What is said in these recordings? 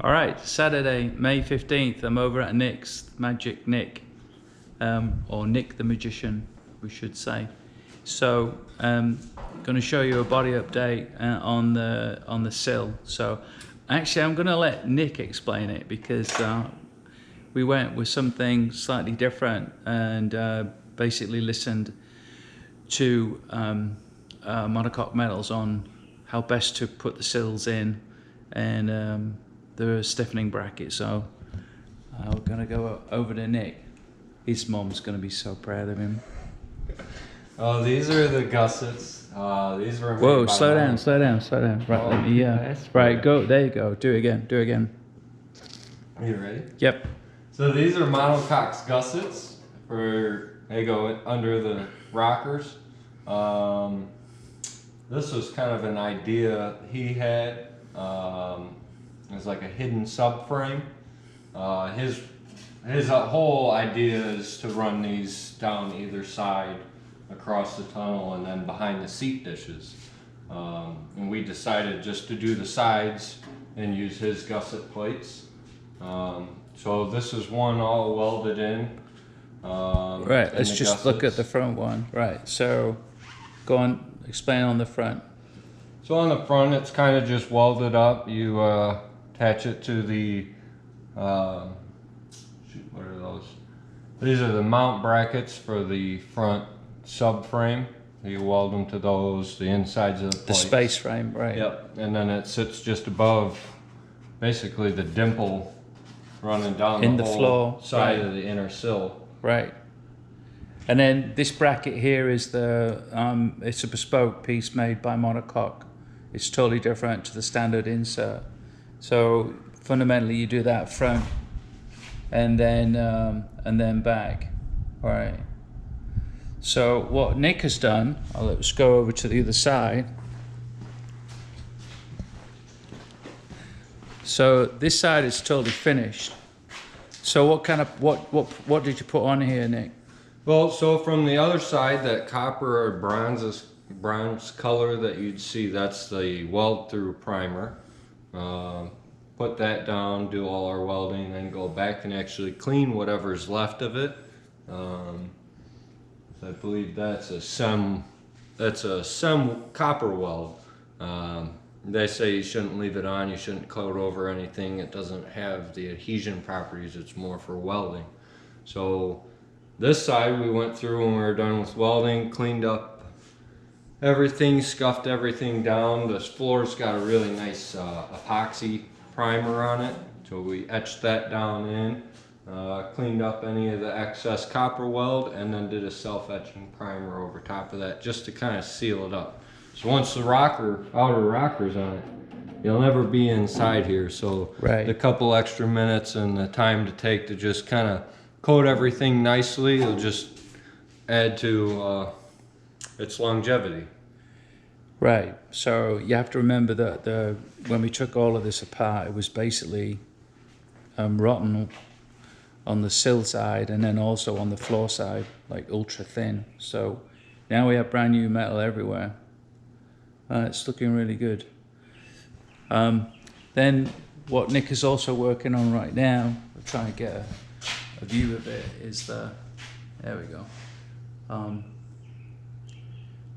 All right, Saturday, May 15th, I'm over at Nick's, Magic Nick, or Nick the Magician, we should say. So, going to show you a body update on the sill. So, actually, I'm going to let Nick explain it because we went with something slightly different and basically listened to Monocoque Metals on how best to put the sills in and the stiffening bracket. So we're gonna go over to Nick. His mom's gonna be so proud of him. Oh, these are the gussets. These were made Whoa, by slow down, mine. slow down, slow down. Right, let me, right, go, there you go. Do it again, do it again. Are you ready? Yep. So these are Monocoque gussets they go under the rockers. This was kind of an idea he had. It's like a hidden subframe. His whole idea is to run these down either side across the tunnel and then behind the seat dishes. And we decided just to do the sides and use his gusset plates. So this is one all welded in. Right, let's just look at the front one. Right, so go on, explain on the front. So on the front, it's kind of just welded up. You attach it to the, what are those? These are the mount brackets for the front subframe. You weld them to those, the insides of the plates. The space frame, right. Yep, and then it sits just above, basically the dimple running down in the the whole floor side right. of the inner sill. Right. And then this bracket here is the, it's a bespoke piece made by Monocoque. It's totally different to the standard insert. So fundamentally you do that front and then back. All right. So what Nick has done, let's go over to the other side. So this side is totally finished. So what kind of, what did you put on here, Nick? Well, so from the other side, that copper or bronze color that you'd see, that's the weld through primer. Put that down, do all our welding, and then go back and actually clean whatever's left of it. I believe that's a sem copper weld. They say you shouldn't leave it on, you shouldn't coat over anything. It doesn't have the adhesion properties, it's more for welding. So this side we went through when we were done with welding, cleaned up everything, scuffed everything down. This floor's got a really nice epoxy primer on it, so we etched that down in, cleaned up any of the excess copper weld, and then did a self-etching primer over top of that just to kind of seal it up. So once the outer rocker's on it, you'll never be inside here. So right. The couple extra minutes and the time to take to just kind of coat everything nicely, it'll just add to its longevity. Right. So you have to remember that when we took all of this apart, it was basically rotten on the sill side and then also on the floor side, like ultra thin. So now we have brand new metal everywhere. It's looking really good. Then what Nick is also working on right now, we'll try and get a view of it, is there we go.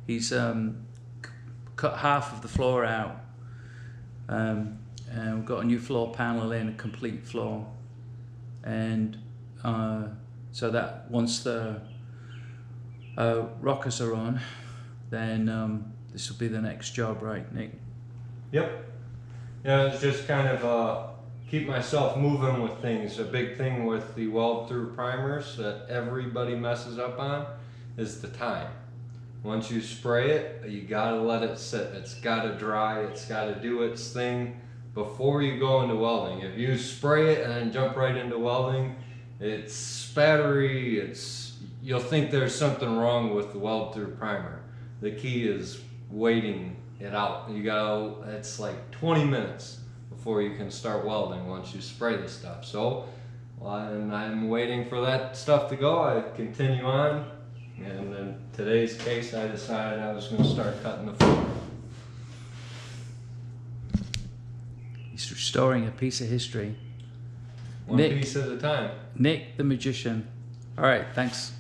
He's cut half of the floor out, and we've got a new floor panel in, a complete floor. And so that once the rockers are on, then this will be the next job, right, Nick? Yep. Yeah, it's just kind of keep myself moving with things. A big thing with the weld through primers that everybody messes up on is the time. Once you spray it, you gotta let it sit. It's gotta dry, it's gotta do its thing before you go into welding. If you spray it and then jump right into welding, it's spattery, you'll think there's something wrong with the weld through primer. The key is waiting it out. It's like 20 minutes before you can start welding once you spray the stuff. So I'm waiting for that stuff to go. I continue on, and in today's case I decided I was going to start cutting the floor. He's restoring a piece of history. One Nick. piece at a time. Nick the magician. All right, thanks.